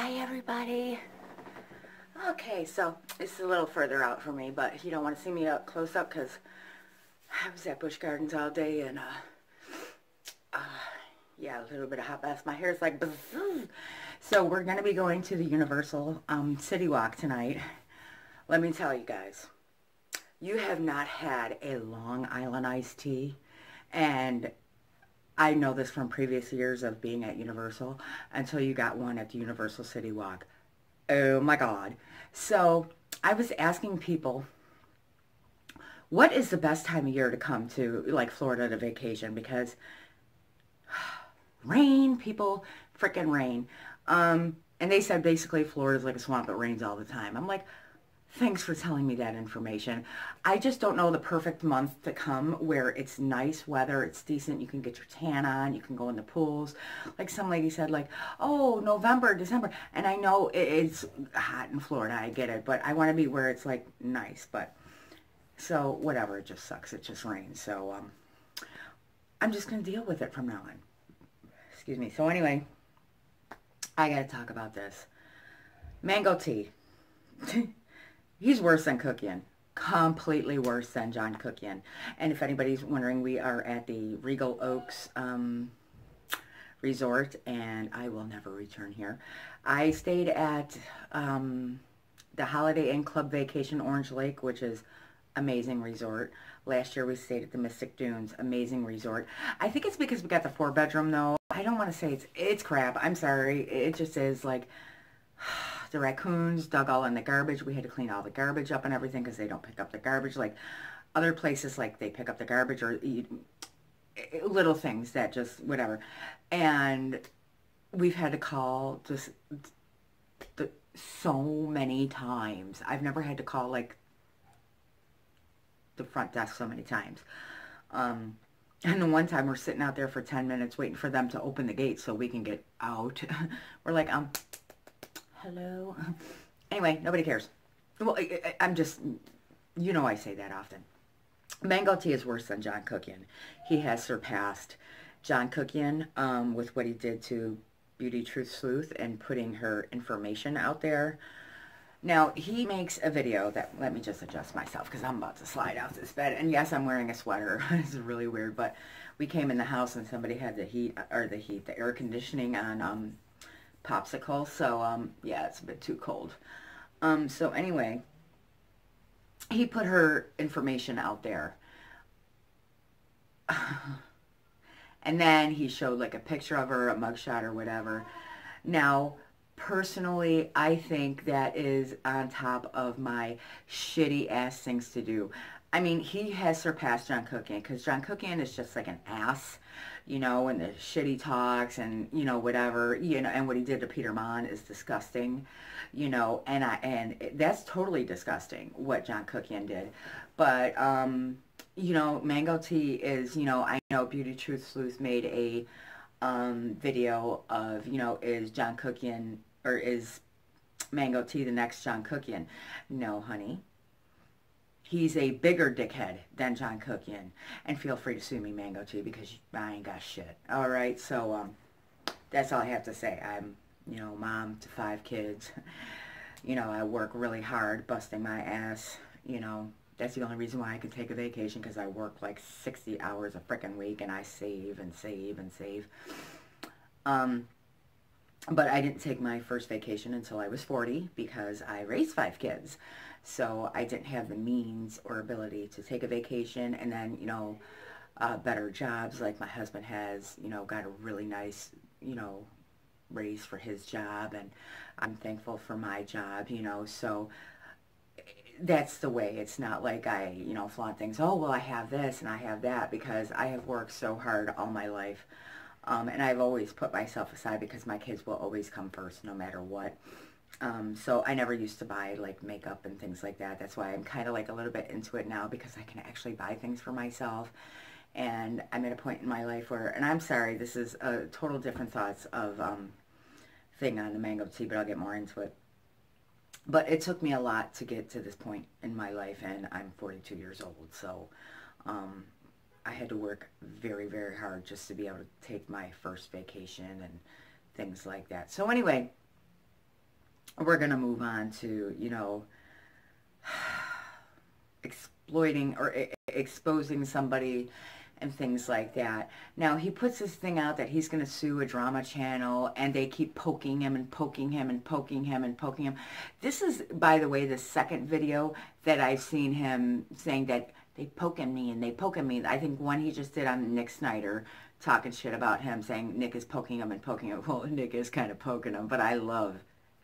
Hi everybody. Okay, so it's a little further out for me, but you don't want to see me up close up because I was at Busch Gardens all day and yeah, a little bit of hot bath. My hair's like bzzz. So we're gonna be going to the Universal City Walk tonight. Let me tell you guys, you have not had a Long Island iced tea, and I know this from previous years of being at Universal until you got one at the Universal City Walk. Oh my God. So I was asking people, what is the best time of year to come to like Florida to vacation? Because rain, people, freaking rain. And they said basically Florida's like a swamp. It rains all the time. I'm like, thanks for telling me that information. I just don't know the perfect month to come where it's nice weather, it's decent, you can get your tan on, you can go in the pools. Like some lady said, like, oh, November, December. And I know it's hot in Florida, I get it, but I want to be where it's like nice. But so whatever, it just sucks. It just rains. So I'm just going to deal with it from now on. Excuse me. So anyway, I got to talk about this. Mango tea. He's worse than Kuckian. Completely worse than John Kuckian. And if anybody's wondering, we are at the Regal Oaks Resort, and I will never return here. I stayed at the Holiday Inn Club Vacation Orange Lake, which is amazing resort. Last year we stayed at the Mystic Dunes, amazing resort. I think it's because we got the 4-bedroom though. I don't want to say it's crap. I'm sorry. It just is like the raccoons dug all in the garbage. We had to clean all the garbage up and everything because they don't pick up the garbage like other places. Like they pick up the garbage or eat little things that just whatever. And we've had to call just so many times. I've never had to call like the front desk so many times. And the one time we're sitting out there for 10 minutes waiting for them to open the gate so we can get out. We're like, hello. Anyway, nobody cares. Well, I'm just, you know, I say that often. Mango tea is worse than John Kuckian. He has surpassed John Kuckian with what he did to Beauty Truth Sleuth and putting her information out there. Now, he makes a video that, let me just adjust myself because I'm about to slide out this bed. And yes, I'm wearing a sweater. This is really weird, but we came in the house and somebody had the air conditioning on popsicle. So, yeah, it's a bit too cold. So anyway, he put her information out there. And then he showed like a picture of her, a mugshot or whatever. Now, personally, I think that is on top of my shitty ass things to do. I mean, he has surpassed John Kuckian because John Kuckian is just like an ass, you know, and the shitty talks and, you know, whatever, you know, and what he did to Peter Mon is disgusting, you know, and that's totally disgusting what John Kuckian did. But, you know, mango tea is, you know, I know Beauty Truth Sleuth made a video of, you know, is John Kuckian or is mango tea the next John Kuckian? No, honey. He's a bigger dickhead than John Kuckian. And feel free to sue me, mango tea, because I ain't got shit. All right, so that's all I have to say. I'm, you know, mom to 5 kids. You know, I work really hard, busting my ass. You know, that's the only reason why I could take a vacation, because I work like 60 hours a frickin' week, and I save and save and save. But I didn't take my first vacation until I was 40 because I raised 5 kids. So I didn't have the means or ability to take a vacation and then, you know, better jobs like my husband has, you know, got a really nice, you know, raise for his job. And I'm thankful for my job, you know, so that's the way. It's not like I, you know, flaunt things. Oh, well, I have this and I have that because I have worked so hard all my life. And I've always put myself aside because my kids will always come first no matter what. So I never used to buy like makeup and things like that. That's why I'm kind of like a little bit into it now because I can actually buy things for myself. And I'm at a point in my life where, and I'm sorry, this is a total different thoughts of thing on the mango tea, but I'll get more into it. But it took me a lot to get to this point in my life, and I'm 42 years old. So I had to work very, very hard just to be able to take my first vacation and things like that. So anyway, we're going to move on to, you know, exploiting or exposing somebody and things like that. Now, he puts this thing out that he's going to sue a drama channel, and they keep poking him and poking him and poking him and poking him. This is, by the way, the second video that I've seen him saying that they poking me and they poking me. I think one he just did on Nick Snyder, talking shit about him, saying Nick is poking him and poking him. Well, Nick is kind of poking him, but I love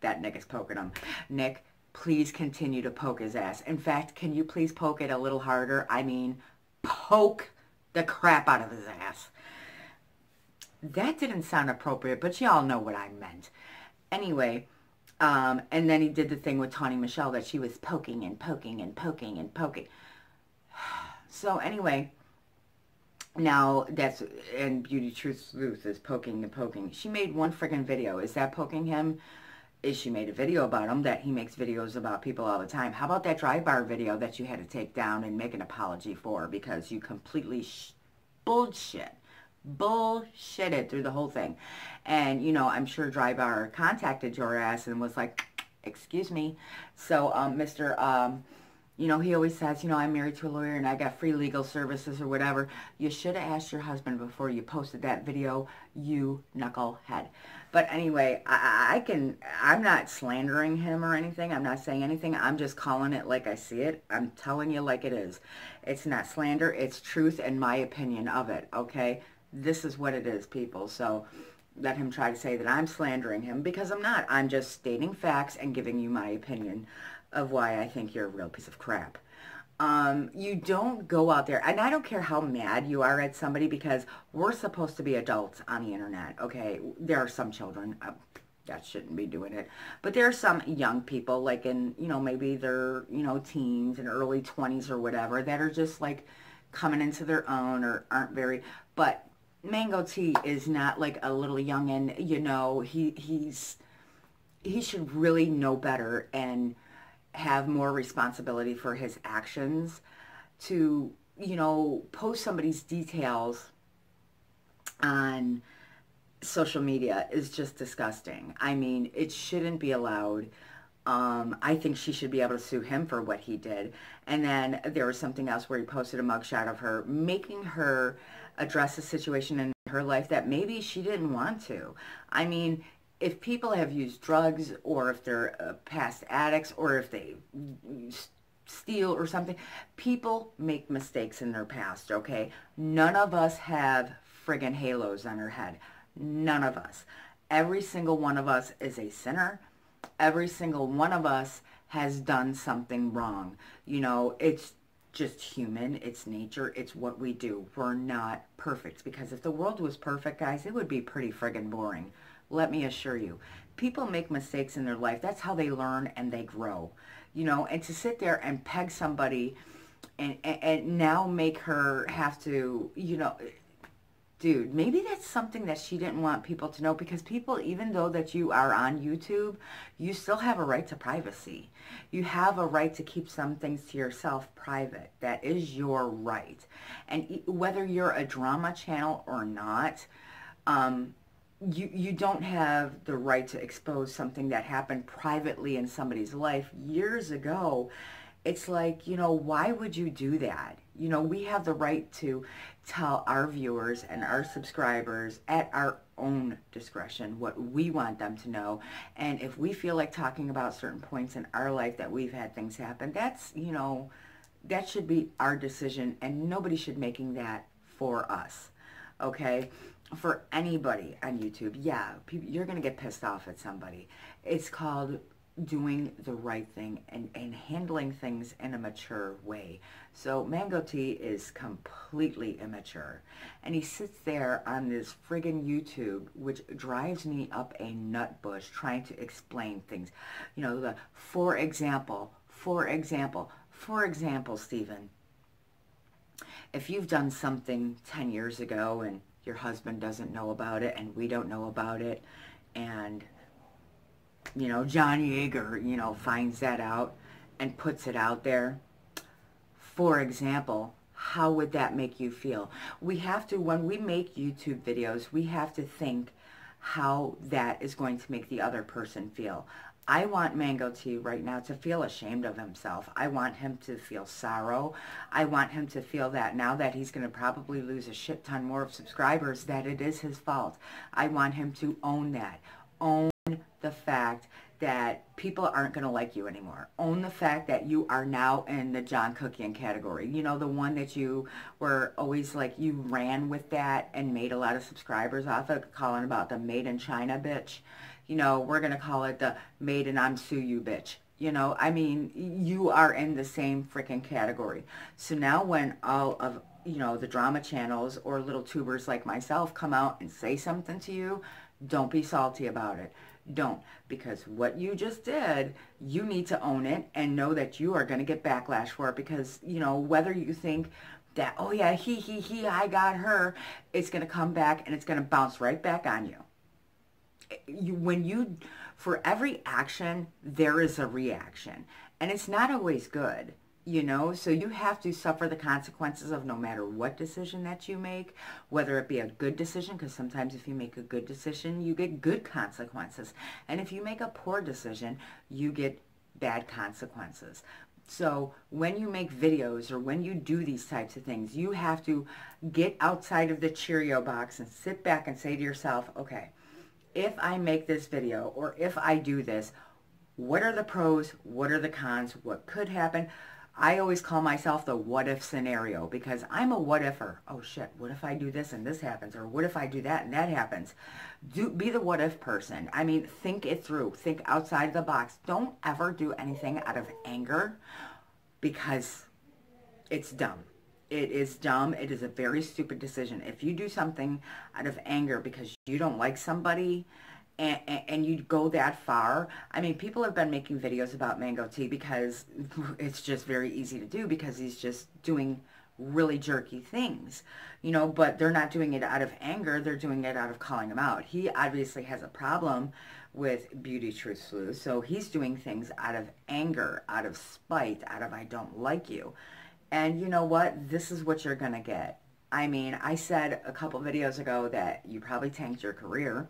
that Nick is poking him. Nick, please continue to poke his ass. In fact, can you please poke it a little harder? I mean, poke the crap out of his ass. That didn't sound appropriate, but y'all know what I meant. Anyway, and then he did the thing with Tawny Michelle that she was poking and poking and poking and poking. So anyway, now that's, and Beauty Truth Sleuth is poking and poking. She made one friggin' video. Is that poking him? Is she made a video about him, that he makes videos about people all the time? How about that dry bar video that you had to take down and make an apology for because you completely bullshitted through the whole thing? And, you know, I'm sure dry bar contacted your ass and was like, excuse me. So, you know, he always says, you know, I'm married to a lawyer and I got free legal services or whatever. You should have asked your husband before you posted that video, you knucklehead. But anyway, I'm not slandering him or anything. I'm not saying anything. I'm just calling it like I see it. I'm telling you like it is. It's not slander. It's truth and my opinion of it, okay? This is what it is, people. So let him try to say that I'm slandering him, because I'm not. I'm just stating facts and giving you my opinion of why I think you're a real piece of crap. You don't go out there, and I don't care how mad you are at somebody, because we're supposed to be adults on the internet, okay? There are some children that shouldn't be doing it, but there are some young people, like in, you know, maybe they're, you know, teens and early 20s or whatever, that are just like coming into their own or aren't very, but Mango T is not like a little youngin', you know. He should really know better and have more responsibility for his actions. To, you know, post somebody's details on social media is just disgusting. I mean, it shouldn't be allowed. I think she should be able to sue him for what he did. And then there was something else where he posted a mugshot of her, making her address a situation in her life that maybe she didn't want to. I mean, if people have used drugs, or if they're past addicts, or if they steal or something, people make mistakes in their past, okay? None of us have friggin' halos on our head. None of us. Every single one of us is a sinner. Every single one of us has done something wrong. You know, it's just human. It's nature. It's what we do. We're not perfect, because if the world was perfect, guys, it would be pretty friggin' boring. Let me assure you, people make mistakes in their life. That's how they learn and they grow, you know. And to sit there and peg somebody and now make her have to, you know, dude, maybe that's something that she didn't want people to know, because people, even though that you are on YouTube, you still have a right to privacy. You have a right to keep some things to yourself private. That is your right. And whether you're a drama channel or not, you don't have the right to expose something that happened privately in somebody's life years ago. It's like, you know, why would you do that? You know, we have the right to tell our viewers and our subscribers at our own discretion what we want them to know. And if we feel like talking about certain points in our life that we've had things happen, that's, you know, that should be our decision, and nobody should making that for us, okay? For anybody on YouTube, yeah, you're going to get pissed off at somebody. It's called doing the right thing and handling things in a mature way. So Mango T is completely immature. And he sits there on this friggin' YouTube, which drives me up a nut bush, trying to explain things. You know, for example, Stephen, if you've done something 10 years ago and your husband doesn't know about it and we don't know about it, and, you know, John Yeager, you know, finds that out and puts it out there, for example, how would that make you feel? We have to, when we make YouTube videos, we have to think, how that is going to make the other person feel. I want Mango Tea right now to feel ashamed of himself. I want him to feel sorrow. I want him to feel that now that he's going to probably lose a shit ton more of subscribers, that it is his fault. I want him to own that. Own the fact that people aren't going to like you anymore. Own the fact that you are now in the John Kuckian category. You know, the one that you were always like, you ran with that and made a lot of subscribers off of, calling about the made in China bitch. You know, we're going to call it the made in I'm sue you bitch. You know, I mean, you are in the same freaking category. So now when all of, you know, the drama channels or little tubers like myself come out and say something to you, don't be salty about it. Don't. Because what you just did, you need to own it and know that you are going to get backlash for it. Because, you know, whether you think that, oh yeah, he, I got her, it's going to come back and it's going to bounce right back on you. For every action, there is a reaction. And it's not always good, you know? So you have to suffer the consequences of no matter what decision that you make, whether it be a good decision, because sometimes if you make a good decision, you get good consequences. And if you make a poor decision, you get bad consequences. So when you make videos or when you do these types of things, you have to get outside of the Cheerio box and sit back and say to yourself, okay, if I make this video or if I do this, what are the pros? What are the cons? What could happen? I always call myself the what if scenario because I'm a what ifer. Oh shit, what if I do this and this happens? Or what if I do that and that happens? Be the what if person. I mean, think it through. Think outside the box. Don't ever do anything out of anger because it's dumb. It is dumb. It is a very stupid decision. If you do something out of anger because you don't like somebody and you go that far, I mean, people have been making videos about Mango Tea because it's just very easy to do because he's just doing really jerky things, you know, but they're not doing it out of anger. They're doing it out of calling him out. He obviously has a problem with Beauty Truth Sleuth, so he's doing things out of anger, out of spite, out of I don't like you. And you know what? This is what you're going to get. I mean, I said a couple videos ago that you probably tanked your career.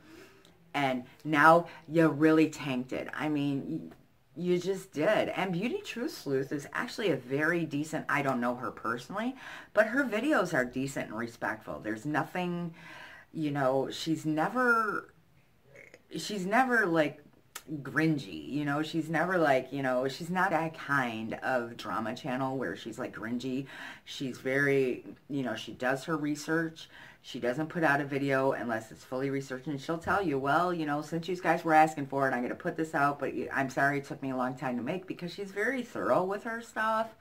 And now you really tanked it. I mean, you just did. And Beauty Truth Sleuth is actually a very decent, I don't know her personally, but her videos are decent and respectful. There's nothing, you know, she's never like gringy, you know, she's never like, you know, she's not that kind of drama channel where she's like gringy. She's very, you know, she does her research. She doesn't put out a video unless it's fully researched, and she'll tell you, well, you know, since you guys were asking for it, I'm going to put this out, but I'm sorry it took me a long time to make, because she's very thorough with her stuff.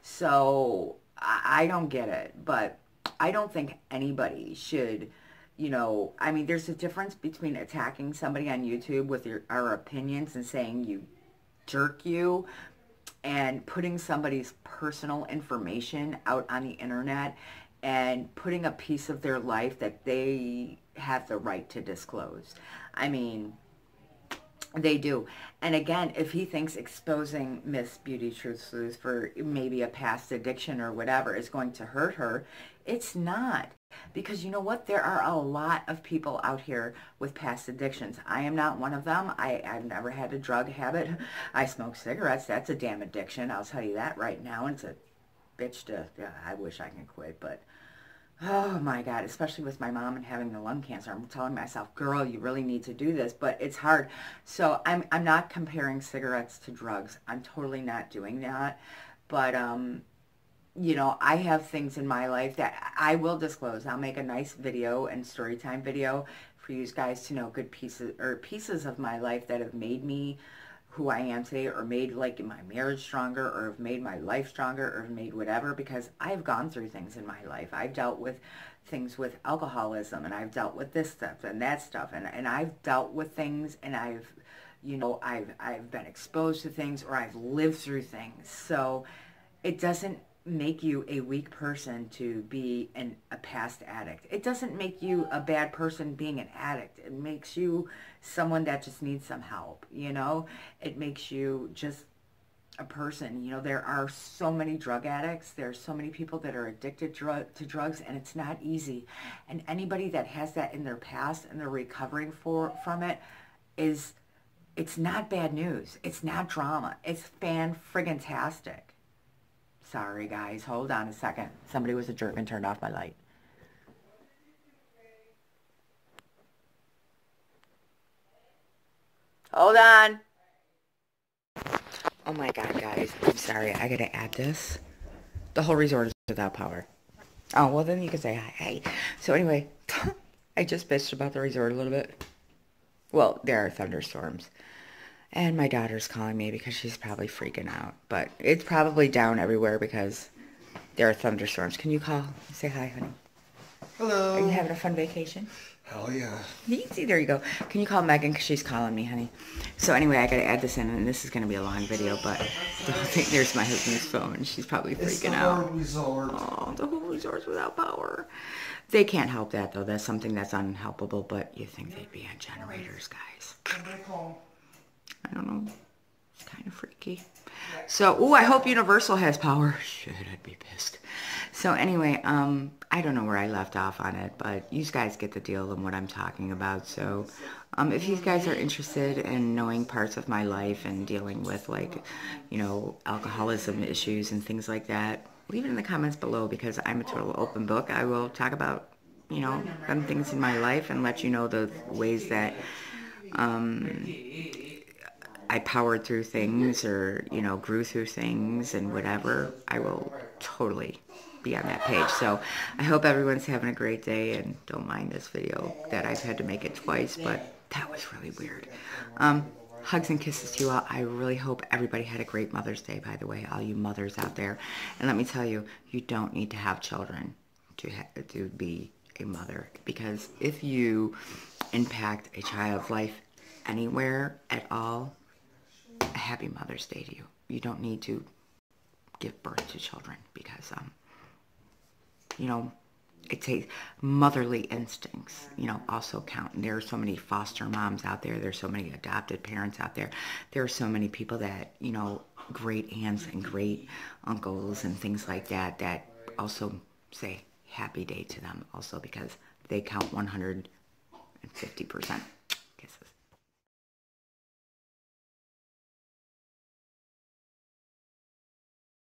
So I don't get it, but I don't think anybody should, you know, I mean, there's a difference between attacking somebody on YouTube with our opinions and saying you jerk you, and putting somebody's personal information out on the internet and putting a piece of their life that they have the right to disclose. I mean, they do. And again, if he thinks exposing Miss Beauty Truth Sleuth for maybe a past addiction or whatever is going to hurt her, it's not. Because you know what? There are a lot of people out here with past addictions. I am not one of them. I've never had a drug habit. I smoke cigarettes. That's a damn addiction. I'll tell you that right now. And it's a bitch to, yeah, I wish I could quit, but oh my God, especially with my mom and having the lung cancer, I'm telling myself, girl, you really need to do this, but it's hard. So I'm not comparing cigarettes to drugs. I'm totally not doing that. But, you know, I have things in my life that I will disclose. I'll make a nice video and story time video for you guys to know good pieces of my life that have made me who I am today, or made like my marriage stronger, or have made my life stronger, or have made whatever, because I've gone through things in my life. I've dealt with things with alcoholism, and I've dealt with this stuff and that stuff, and I've dealt with things, and I've, you know, I've been exposed to things, or I've lived through things. So it doesn't make you a weak person to be a past addict. It doesn't make you a bad person being an addict. It makes you someone that just needs some help, you know? It makes you just a person. You know, there are so many drug addicts. There are so many people that are addicted to drugs, and it's not easy. And anybody that has that in their past and they're recovering from it it's not bad news. It's not drama. It's fan-friggin-tastic. Sorry, guys. Hold on a second. Somebody was a jerk and turned off my light. Hold on. Oh my God, guys. I'm sorry. I gotta add this. The whole resort is without power. Oh, well then you can say hi. Hey. So anyway, I just bitched about the resort a little bit. Well, there are thunderstorms. And my daughter's calling me because she's probably freaking out. But it's probably down everywhere because there are thunderstorms. Can you call? Say hi, honey. Hello. Are you having a fun vacation? Hell yeah. See, there you go. Can you call Megan because she's calling me, honey? So anyway, I got to add this in, and this is going to be a long video, but the whole thing, there's my husband's phone. She's probably freaking out. It's the whole resort. Oh, the whole resort's without power. They can't help that, though. That's something that's unhelpable, but you think they'd be on generators, guys. I don't know. It's kind of freaky. So, I hope Universal has power. Shit, I'd be pissed. So anyway, I don't know where I left off on it, but you guys get the deal on what I'm talking about. So, if you guys are interested in knowing parts of my life and dealing with, like, you know, alcoholism issues and things like that, leave it in the comments below because I'm a total open book. I will talk about, you know, some things in my life and let you know the ways that, I powered through things or, you know, grew through things and whatever. I will totally be on that page. So I hope everyone's having a great day and don't mind this video that I've had to make it twice, but that was really weird. Hugs and kisses to you all. I really hope everybody had a great Mother's Day, by the way, all you mothers out there. And let me tell you, you don't need to have children to be a mother, because if you impact a child's life anywhere at all, a happy Mother's Day to you. You don't need to give birth to children because, you know, it takes motherly instincts, you know, also count. And there are so many foster moms out there. There's so many adopted parents out there. There are so many people that, you know, great aunts and great uncles and things like that, that also say happy day to them also because they count 150%. Kisses.